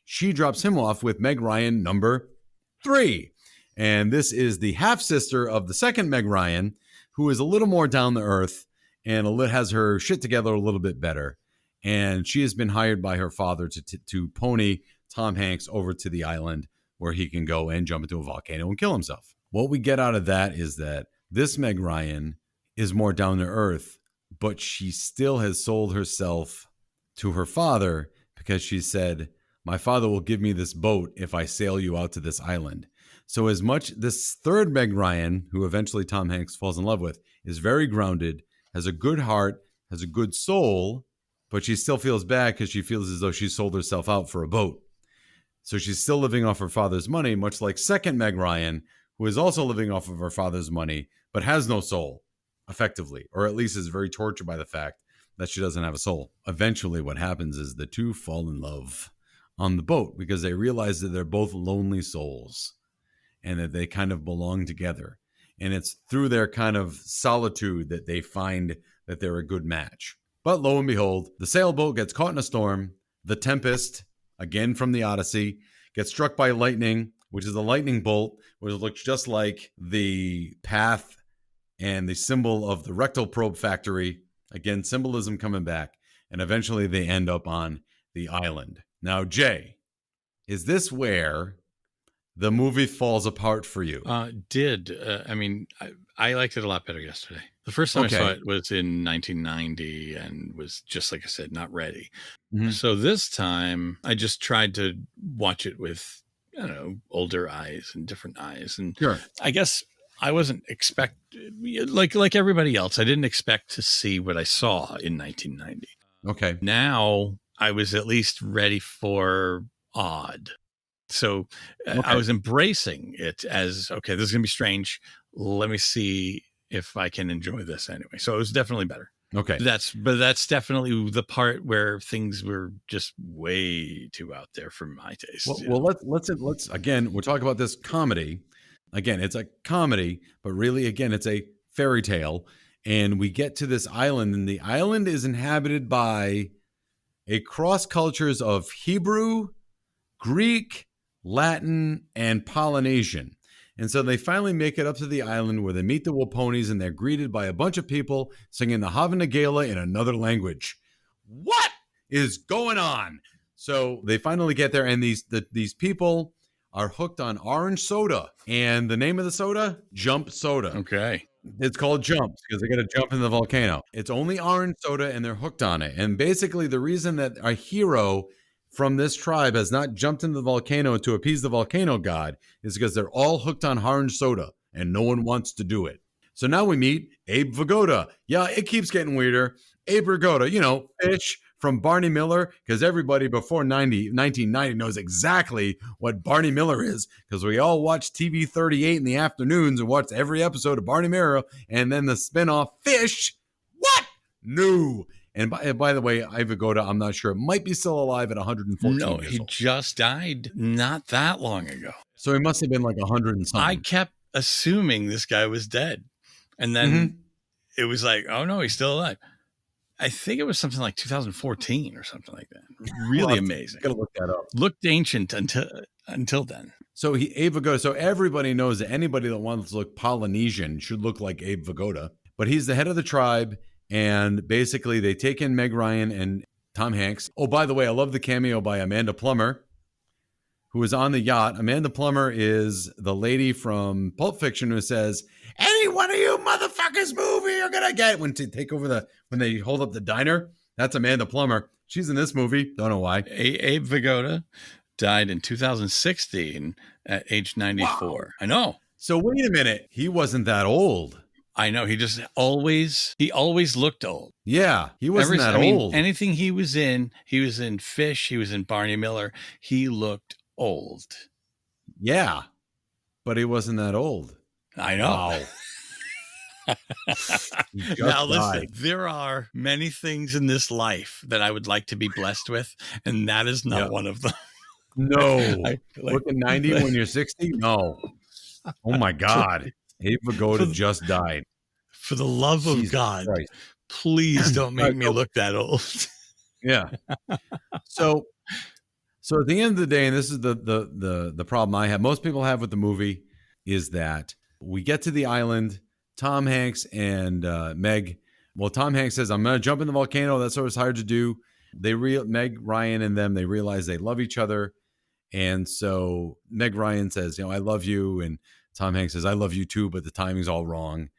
she drops him off with Meg Ryan #3. And this is the half sister of the second Meg Ryan, who is a little more down to earth and has her shit together a little bit better. And she has been hired by her father to pony Tom Hanks over to the island where he can go and jump into a volcano and kill himself. What we get out of that is that this Meg Ryan is more down to earth, but she still has sold herself to her father because she said, my father will give me this boat if I sail you out to this island. So as much this third Meg Ryan, who eventually Tom Hanks falls in love with, is very grounded, has a good heart, has a good soul, but she still feels bad because she feels as though she sold herself out for a boat. So she's still living off her father's money, much like second Meg Ryan, who is also living off of her father's money, but has no soul, effectively, or at least is very tortured by the fact that she doesn't have a soul. Eventually what happens is the two fall in love on the boat because they realize that they're both lonely souls and that they kind of belong together. And it's through their kind of solitude that they find that they're a good match. But lo and behold, the sailboat gets caught in a storm. The Tempest, again from the Odyssey, gets struck by lightning, which is a lightning bolt, which looks just like the path and the symbol of the rectal probe factory. Again, symbolism coming back. And eventually they end up on the island. Now, Jay, is this where the movie falls apart for you? I liked it a lot better yesterday. The first time I saw it was in 1990 and was just, like I said, not ready. Mm-hmm. So this time I just tried to watch it with, older eyes and different eyes. And sure. I guess I wasn't like everybody else, I didn't expect to see what I saw in 1990. Okay. Now I was at least ready for odd. So I was embracing it as, okay, this is going to be strange. Let me see if I can enjoy this anyway. So it was definitely better. Okay. But that's definitely the part where things were just way too out there for my taste. Well, let's again, we're talking about this comedy. Again, it's a comedy, but really, again, it's a fairy tale. And we get to this island, and the island is inhabited by a cross cultures of Hebrew, Greek, Latin, and Polynesian. And so they finally make it up to the island where they meet the Waponis, and they're greeted by a bunch of people singing the Hava Nagala in another language. What is going on? So they finally get there, and these people are hooked on orange soda. And the name of the soda? Jump Soda. Okay. It's called Jump because they got to jump in the volcano. It's only orange soda, and they're hooked on it. And basically the reason that our hero from this tribe has not jumped into the volcano to appease the volcano god is because they're all hooked on orange soda and no one wants to do it. So now we meet Abe Vigoda. Yeah, it keeps getting weirder. Abe Vigoda, fish from Barney Miller, because everybody before 1990 knows exactly what Barney Miller is, because we all watch TV 38 in the afternoons and watch every episode of Barney Miller, and then the spinoff Fish. What? No. And by the way, Abe Vigoda, I'm not sure, might be still alive at 114 No, years he old. just died not that long ago. So he must have been like 100 and something. I kept assuming this guy was dead. And then it was like, oh no, he's still alive. I think it was something like 2014 or something like that. Really amazing. Gotta look that up. Looked ancient until then. So Abe Vigoda. So everybody knows that anybody that wants to look Polynesian should look like Abe Vigoda. But he's the head of the tribe, and basically they take in Meg Ryan and Tom Hanks. Oh, by the way, I love the cameo by Amanda Plummer, who is on the yacht. Amanda Plummer is the lady from Pulp Fiction who says, "Any one of you motherfuckers move, you're gonna get," when they hold up the diner. That's Amanda Plummer. She's in this movie. Don't know why. Abe Vigoda died in 2016 at age 94. Wow. I know. So wait a minute. He wasn't that old. I know. He always looked old. Yeah, he wasn't that old. Anything he was in Fish, he was in Barney Miller. He looked old. Yeah, but he wasn't that old. I know. Wow. Now listen, there are many things in this life that I would like to be blessed with, and that is not one of them. No. Looking 90 when you're 60? No. Oh my God. Abe Vigoda just died. For the love of God, Christ. Please don't make me look that old. Yeah. So at the end of the day, and this is the problem I have, most people have with the movie, is that we get to the island, Tom Hanks and Meg. Well, Tom Hanks says, "I'm going to jump in the volcano." That's what it's hard to do. Meg Ryan and them, they realize they love each other. And so Meg Ryan says, I love you. And Tom Hanks says, I love you too, but the timing's all wrong.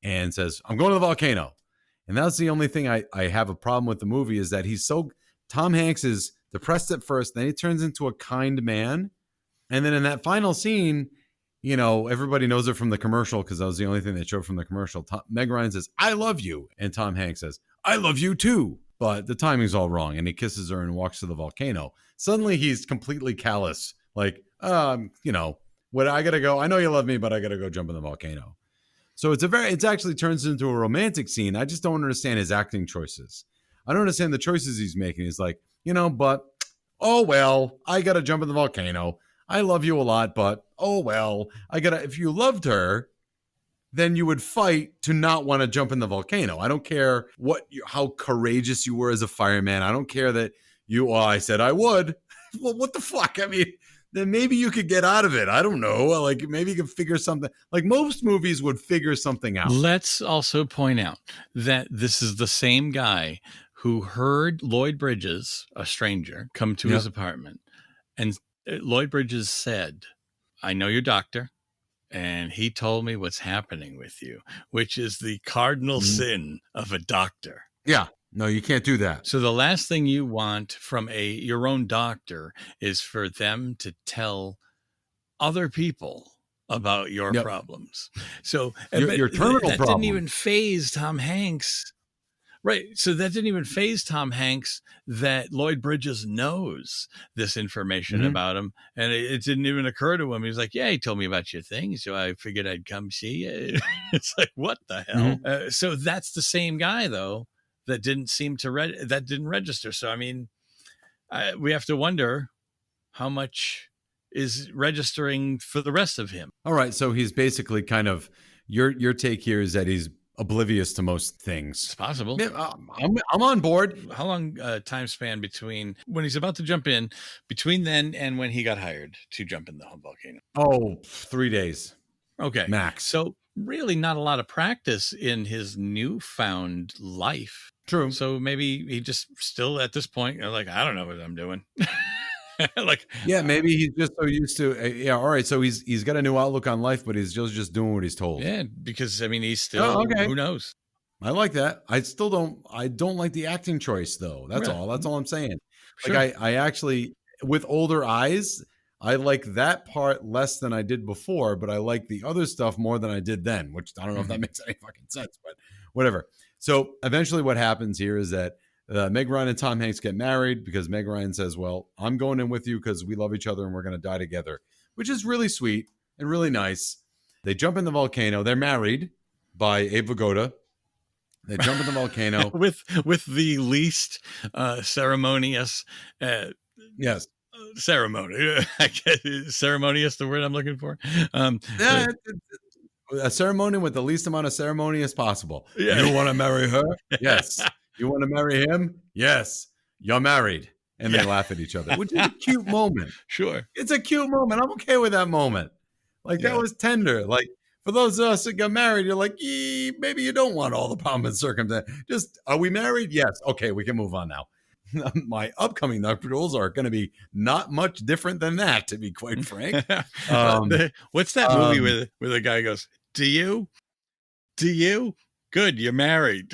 And says, I'm going to the volcano. And that's the only thing I have a problem with the movie is that Tom Hanks is depressed at first, then he turns into a kind man. And then in that final scene, everybody knows it from the commercial because that was the only thing they showed from the commercial. Meg Ryan says, I love you. And Tom Hanks says, I love you too. But the timing's all wrong. And he kisses her and walks to the volcano. Suddenly he's completely callous. Like, what I got to go. I know you love me, but I got to go jump in the volcano. So it actually turns into a romantic scene. I just don't understand his acting choices. I don't understand the choices he's making. He's like, but, oh, well, I got to jump in the volcano. I love you a lot, but, oh, well, if you loved her, then you would fight to not want to jump in the volcano. I don't care how courageous you were as a fireman. I don't care that I said I would. Well, what the fuck? I mean, then maybe you could get out of it. I don't know. Like maybe you could figure something. Like most movies would figure something out. Let's also point out that this is the same guy who heard Lloyd Bridges, a stranger, come to his apartment. And Lloyd Bridges said, I know your doctor, and he told me what's happening with you, which is the cardinal sin of a doctor. Yeah. No, you can't do that. So the last thing you want from your own doctor is for them to tell other people about your problems. So your terminal problem. That didn't even faze Tom Hanks. Right. So that didn't even faze Tom Hanks that Lloyd Bridges knows this information about him. And it didn't even occur to him. He was like, yeah, he told me about your thing. So I figured I'd come see you. It's like, what the hell? So that's the same guy, though, that didn't seem to that didn't register. So, I mean, we have to wonder how much is registering for the rest of him. All right. So he's basically kind of your take here is that he's oblivious to most things. It's possible. Yeah, I'm on board. How long time span between when he's about to jump in, between then and when he got hired to jump in the volcano? Oh, 3 days. Okay. Max. So really not a lot of practice in his newfound life. True. So maybe he just still at this point, like, I don't know what I'm doing. Maybe he's just so used to. All right. So he's got a new outlook on life, but he's just doing what he's told. Yeah, because I mean, he's still. Who knows? I like that. I don't like the acting choice though. That's all. That's all I'm saying. Sure. Like I actually, with older eyes, I like that part less than I did before, but I like the other stuff more than I did then. Which I don't know if that makes any fucking sense, but whatever. So eventually, what happens here is that. Meg Ryan and Tom Hanks get married because Meg Ryan says, well, I'm going in with you because we love each other and we're going to die together, which is really sweet and really nice. They jump in the volcano. They're married by Abe Vigoda. They jump in the volcano. with the least ceremonious. Yes. Ceremony. I guess ceremonious, the word I'm looking for. A ceremony with the least amount of ceremony as possible. Yeah. You want to marry her? Yes. You want to marry him? Yes. You're married. And they laugh at each other, which is a cute moment. Sure. It's a cute moment. I'm okay with that moment. Like, that was tender. Like, for those of us that got married, you're like, maybe you don't want all the pomp and circumstance. Just, are we married? Yes. Okay, we can move on now. My upcoming nuptials are going to be not much different than that, to be quite frank. What's that movie where the guy goes, Do you? Good, you're married.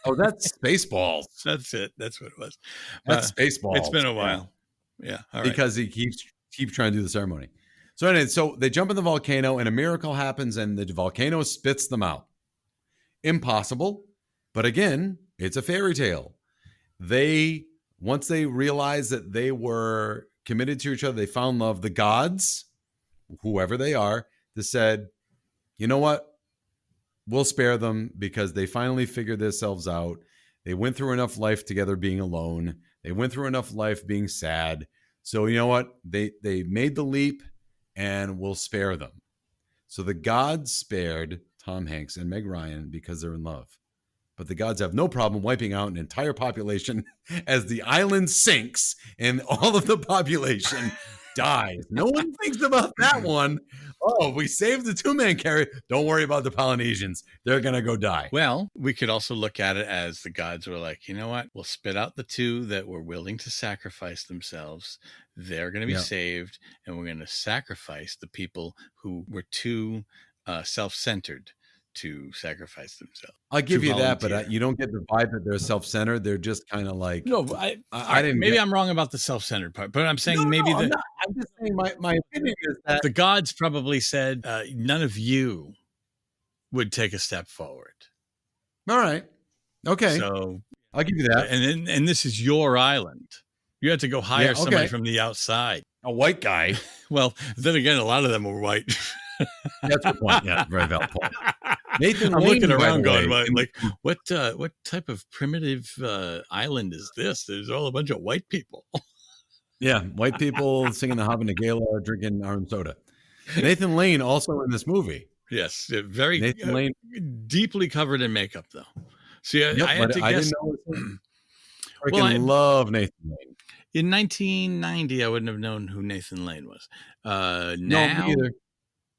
Oh, that's Spaceballs. That's it. That's what it was. That's Spaceballs. It's been a while. Yeah. All right. Because he keeps trying to do the ceremony. So anyway, so they jump in the volcano and a miracle happens and the volcano spits them out. Impossible. But again, it's a fairy tale. Once they realized that they were committed to each other, they found love. The gods, whoever they are, they said, you know what? We'll spare them because they finally figured themselves out. They went through enough life together being alone. They went through enough life being sad. So you know what? They made the leap and we'll spare them. So the gods spared Tom Hanks and Meg Ryan because they're in love. But the gods have no problem wiping out an entire population as the island sinks and all of the population dies. No one thinks about that one. oh, we saved the 2-man carry. Don't worry about the Polynesians. They're going to go die. Well, we could also look at it as the gods were like, you know what? We'll spit out the 2 that were willing to sacrifice themselves. They're going to be saved. And we're going to sacrifice the people who were too self-centered to sacrifice themselves. I'll give you that, but you don't get the vibe that they're self-centered. They're just kind of like... No, I didn't... Maybe I'm wrong about the self-centered part, but I'm saying I'm just saying my opinion is that... The gods probably said, none of you would take a step forward. All right. Okay. So I'll give you that. And this is your island. You had to go hire somebody from the outside. A white guy. Well, then again, a lot of them were white. That's the point. Yeah, very valid point. Nathan I'm Lane, looking around going, like, what type of primitive island is this? There's all a bunch of white people. Yeah, white people singing the Habanagala, drinking orange soda. Nathan Lane also in this movie. Yes, very Nathan Lane, deeply covered in makeup, though. See, I had to guess. I didn't know. I love Nathan Lane. In 1990, I wouldn't have known who Nathan Lane was. No, me either.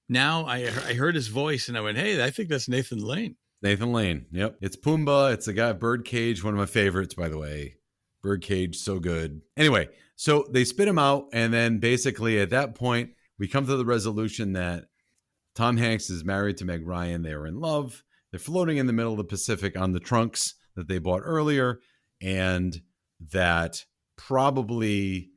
Now I heard his voice and I went, hey, I think that's Nathan Lane. Nathan Lane. Yep. It's Pumbaa. It's the guy, Birdcage, one of my favorites, by the way. Birdcage, so good. Anyway, so they spit him out. And then basically at that point, we come to the resolution that Tom Hanks is married to Meg Ryan. They are in love. They're floating in the middle of the Pacific on the trunks that they bought earlier. And that probably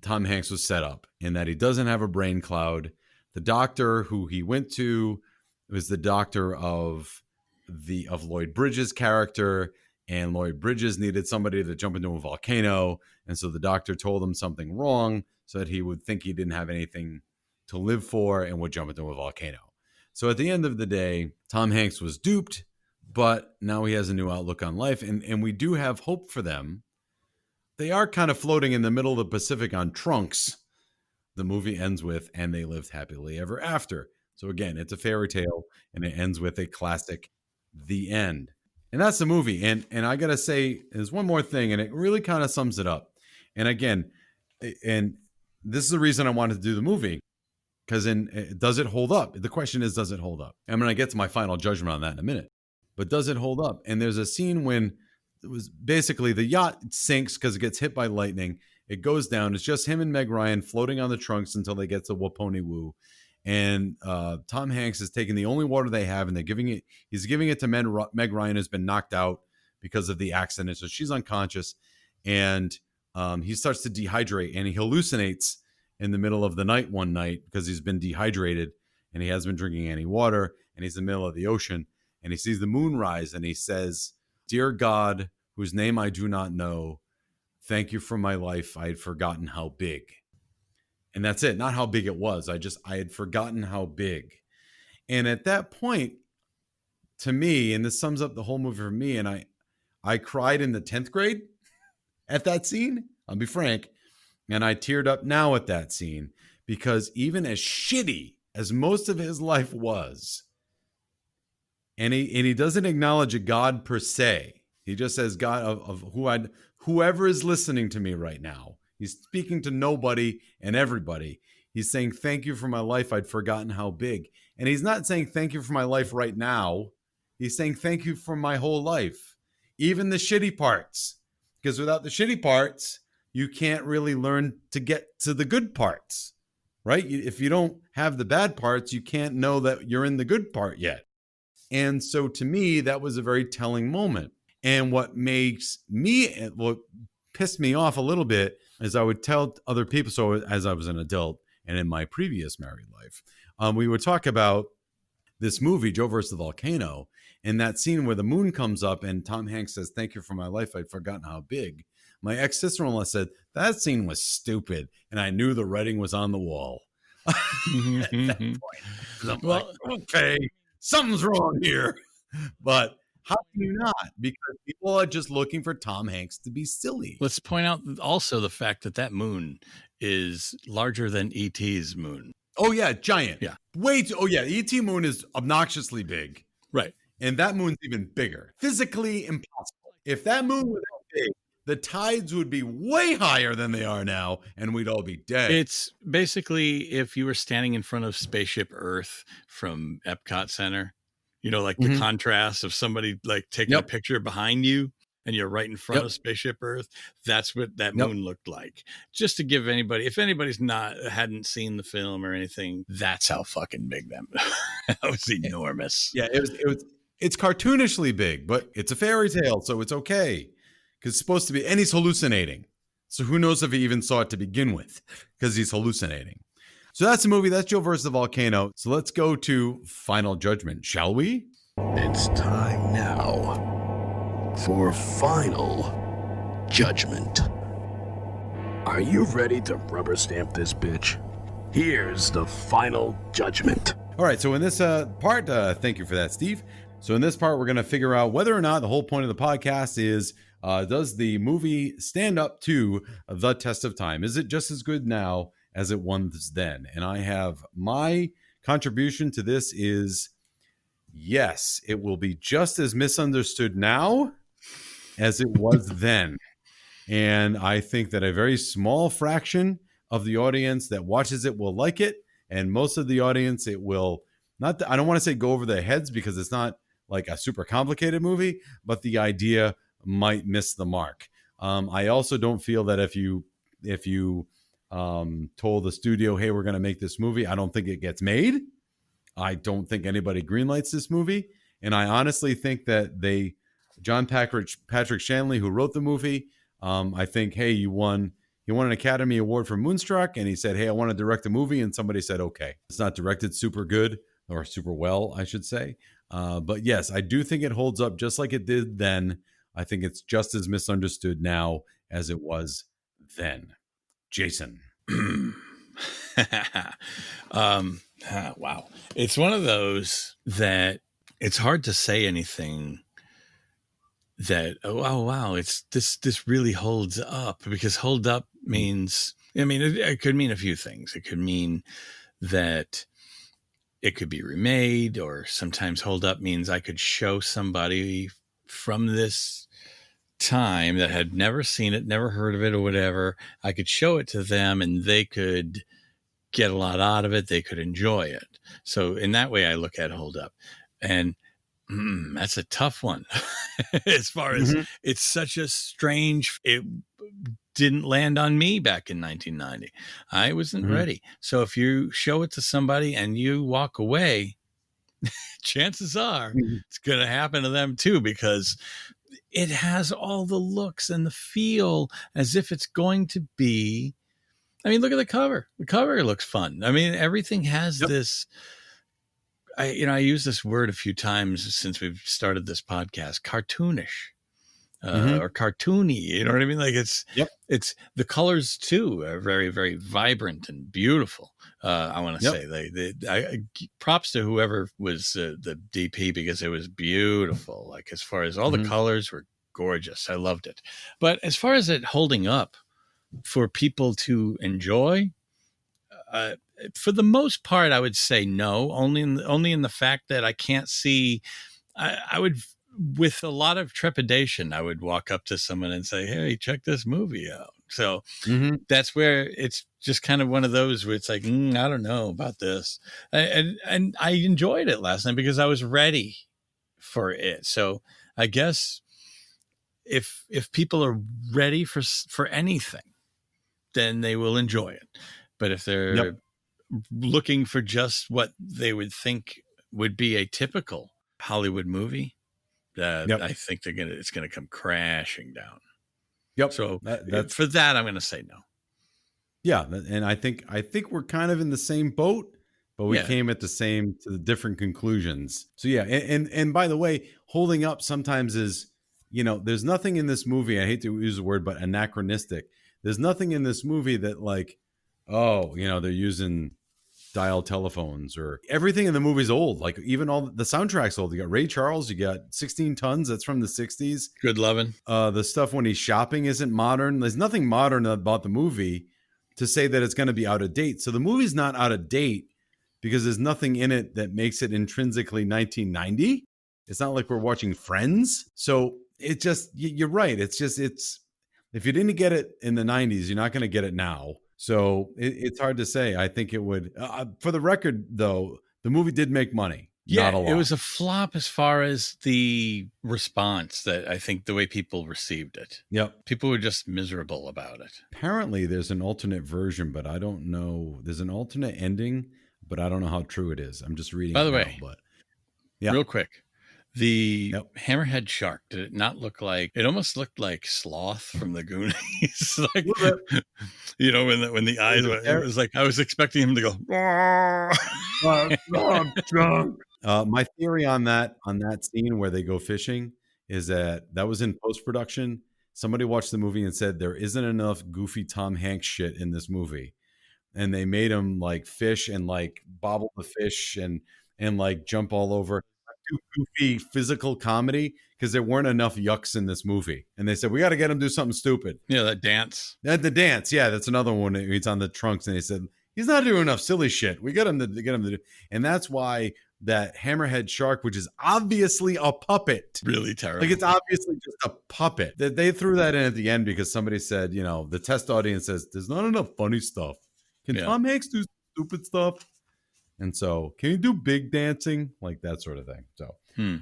Tom Hanks was set up in that he doesn't have a brain cloud. The doctor who he went to was the doctor of Lloyd Bridges' character, and Lloyd Bridges needed somebody to jump into a volcano, and so the doctor told him something wrong so that he would think he didn't have anything to live for and would jump into a volcano. So at the end of the day, Tom Hanks was duped, but now he has a new outlook on life, and we do have hope for them. They are kind of floating in the middle of the Pacific on trunks. The movie ends with, and they lived happily ever after. So again, it's a fairy tale, and it ends with a classic, the end. And that's the movie. And I got to say, there's one more thing, and it really kind of sums it up. And again, and this is the reason I wanted to do the movie, because does it hold up? The question is, does it hold up? I'm going to get to my final judgment on that in a minute. But does it hold up? And there's a scene when it was basically the yacht sinks because it gets hit by lightning. It goes down. It's just him and Meg Ryan floating on the trunks until they get to Waponi Woo. And Tom Hanks is taking the only water they have, and he's giving it to Meg Ryan, who's been knocked out because of the accident. So she's unconscious, and he starts to dehydrate, and he hallucinates in the middle of the night one night because he's been dehydrated and he hasn't been drinking any water, and he's in the middle of the ocean, and he sees the moon rise, and he says, "Dear God, whose name I do not know, thank you for my life. I had forgotten how big." And that's it. Not how big it was. I had forgotten how big. And at that point, to me, and this sums up the whole movie for me, and I cried in the 10th grade at that scene. I'll be frank. And I teared up now at that scene, because even as shitty as most of his life was, and he doesn't acknowledge a God per se. He just says, God of whoever is listening to me right now. He's speaking to nobody and everybody. He's saying, thank you for my life. I'd forgotten how big. And he's not saying thank you for my life right now. He's saying thank you for my whole life, even the shitty parts. Because without the shitty parts, you can't really learn to get to the good parts, right? If you don't have the bad parts, you can't know that you're in the good part yet. And so to me, that was a very telling moment. And what pissed me off a little bit is I would tell other people, so as I was an adult and in my previous married life, we would talk about this movie, Joe Vs The Volcano, and that scene where the moon comes up and Tom Hanks says, thank you for my life. I'd forgotten how big. My ex-sister-in-law said, that scene was stupid. And I knew the writing was on the wall. At that point. I'm like, okay, something's wrong here. But how can you not? Because people are just looking for Tom Hanks to be silly. Let's point out also the fact that moon is larger than E.T.'s moon. Oh, yeah, giant. Yeah. E.T. moon is obnoxiously big. Right. And that moon's even bigger. Physically impossible. If that moon was that big, the tides would be way higher than they are now, and we'd all be dead. It's basically if you were standing in front of Spaceship Earth from Epcot Center, like the contrast of somebody like taking a picture behind you and you're right in front of Spaceship Earth. That's what that moon looked like. Just to give anybody, if anybody's hadn't seen the film or anything, that's how fucking big that was enormous. Yeah, it's cartoonishly big, but it's a fairy tale, so it's okay. Because it's supposed to be, and he's hallucinating. So who knows if he even saw it to begin with, because he's hallucinating. So that's the movie. That's Joe Vs. The Volcano. So let's go to Final Judgment, shall we? It's time now for Final Judgment. Are you ready to rubber stamp this bitch? Here's the Final Judgment. All right, so in this part, thank you for that, Steve. So in this part, we're going to figure out whether or not the whole point of the podcast is, does the movie stand up to the test of time? Is it just as good now as it was then? And I have my contribution to this is yes, it will be just as misunderstood now as it was then. And I think that a very small fraction of the audience that watches it will like it. And most of the audience, it will not, I don't want to say go over their heads because it's not like a super complicated movie, but the idea might miss the mark. I also don't feel that if you told the studio, hey, we're going to make this movie, I don't think it gets made. I don't think anybody greenlights this movie. And I honestly think that John Patrick Shanley, who wrote the movie, I think, hey, he won an Academy Award for Moonstruck, and he said, hey, I want to direct a movie, and somebody said, okay. It's not directed super good, or super well, I should say. But yes, I do think it holds up just like it did then. I think it's just as misunderstood now as it was then. Jason. Wow. It's one of those that it's hard to say anything that, oh wow, it's this really holds up, because hold up means, it could mean a few things. It could mean that it could be remade, or sometimes hold up means I could show somebody from this time that had never seen it, never heard of it or whatever. I could show it to them and they could get a lot out of it. They could enjoy it. So in that way, I look at hold up, and that's a tough one. As far as it's such a strange, it didn't land on me back in 1990. I wasn't ready. So if you show it to somebody and you walk away, chances are it's going to happen to them too, because it has all the looks and the feel as if it's going to be. Look at the cover. The cover looks fun. Everything has this. I use this word a few times since we've started this podcast, cartoonish. Or cartoony, you know what I mean? Like it's the colors too are very, very vibrant and beautiful. I want to say props to whoever was the DP, because it was beautiful. Like as far as all the colors were gorgeous. I loved it. But as far as it holding up for people to enjoy, for the most part, I would say no, only in the fact that I can't see, I would, with a lot of trepidation, I would walk up to someone and say, hey, check this movie out. So that's where it's just kind of one of those where it's like, I don't know about this. And I enjoyed it last night because I was ready for it. So I guess if people are ready for anything, then they will enjoy it. But if they're looking for just what they would think would be a typical Hollywood movie, I think it's gonna come crashing down. So for that, I'm gonna say no. Yeah, and I think we're kind of in the same boat, but we came at to the different conclusions. So yeah, and by the way, holding up sometimes is, there's nothing in this movie, I hate to use the word, but anachronistic. There's nothing in this movie that like, they're using dial telephones, or everything in the movie's old. Like even all the soundtrack's old. You got Ray Charles, you got 16 Tons, that's from the 60s. Good lovin'. The stuff when he's shopping isn't modern. There's nothing modern about the movie to say that it's going to be out of date. So the movie's not out of date because there's nothing in it that makes it intrinsically 1990. It's not like we're watching Friends. So it just, you're right. It's If you didn't get it in the 90s, you're not going to get it now. So it's hard to say. I think it would. For the record, though, the movie did make money. Yeah, not a lot. It was a flop as far as the response, that I think the way people received it. Yep. People were just miserable about it. Apparently, there's an alternate version, but I don't know. There's an alternate ending, but I don't know how true it is. I'm just reading. By the way, but yeah, real quick. The hammerhead shark, did it not look like, it almost looked like Sloth from the Goonies? Like, you know, when the eyes went, it was like, I was expecting him to go, I'm drunk. My theory on that scene where they go fishing is that was in post-production. Somebody watched the movie and said there isn't enough goofy Tom Hanks shit in this movie. And they made him like fish and like bobble the fish and like jump all over. Do goofy physical comedy because there weren't enough yucks in this movie, and they said we got to get him to do something stupid. Yeah, that dance. The dance, yeah, that's another one. He's on the trunks, and they said he's not doing enough silly shit. We got him to get him to do, and that's why that hammerhead shark, which is obviously a puppet, really terrible. Like it's obviously just a puppet. That they threw that in at the end because somebody said, you know, the test audience says there's not enough funny stuff. Can Tom Hanks do stupid stuff? And so, can you do big dancing? Like that sort of thing. So,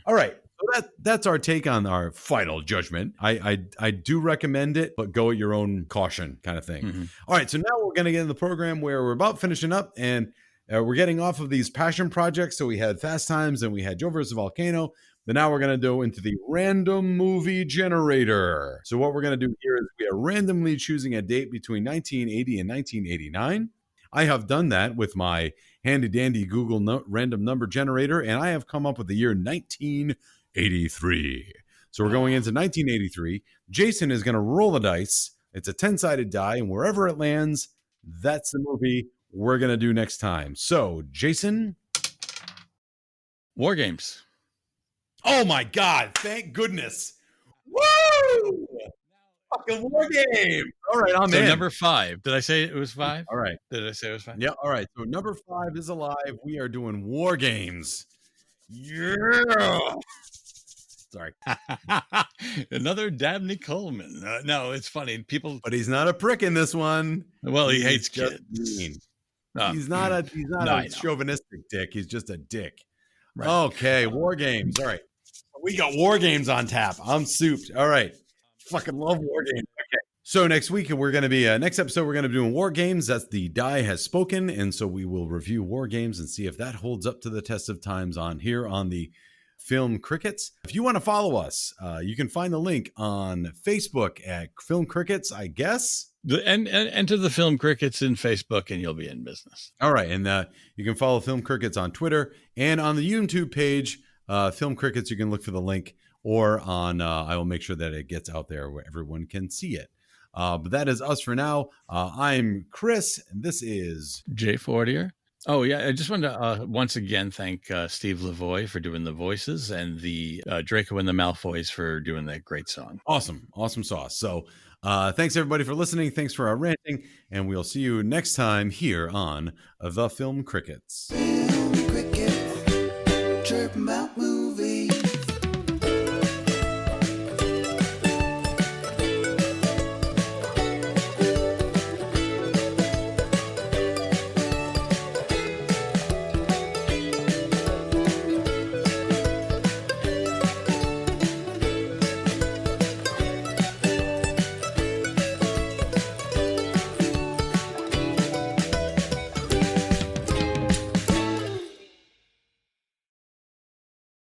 all right. So that's our take on our final judgment. I do recommend it, but go at your own caution kind of thing. Mm-hmm. All right. So now we're going to get in the program where we're about finishing up and we're getting off of these passion projects. So we had Fast Times and we had Joe Vs The Volcano. But now we're going to go into the random movie generator. So what we're going to do here is we are randomly choosing a date between 1980 and 1989. I have done that with my handy dandy Google random number generator, and I have come up with the year 1983. So we're going into 1983. Jason is going to roll the dice. It's a 10-sided die, and wherever it lands, that's the movie we're going to do next time. So, Jason? War Games. Oh, my God. Thank goodness. Woo! Fucking War Game. All right, I'm in. Number 5. Did I say it was 5? All right. Did I say it was 5? Yeah. All right. So number 5 is alive. We are doing War Games. Yeah. Sorry. Another Dabney Coleman. No, it's funny. But he's not a prick in this one. Well, he hates kids. Mean. He's not a chauvinistic dick. He's just a dick. Right. Okay. War Games. All right. We got War Games on tap. I'm souped. All right. Fucking love War Games. Okay. So next week we're going to be next episode we're going to be doing War Games. That's the die has spoken, and so we will review War Games and see if that holds up to the test of times on here on the Film Crickets. If you want to follow us, you can find the link on Facebook at Film Crickets, I guess. And enter the Film Crickets in Facebook, and you'll be in business. All right, and you can follow Film Crickets on Twitter and on the YouTube page, Film Crickets. You can look for the link. Or on, I will make sure that it gets out there where everyone can see it. But that is us for now. I'm Chris, and this is Jay Fortier. Oh, yeah. I just wanted to once again thank Steve Lavoie for doing the voices and the Draco and the Malfoys for doing that great song. Awesome. Awesome sauce. So thanks, everybody, for listening. Thanks for our ranting. And we'll see you next time here on The Film Crickets. Film Crickets, chirp about movies.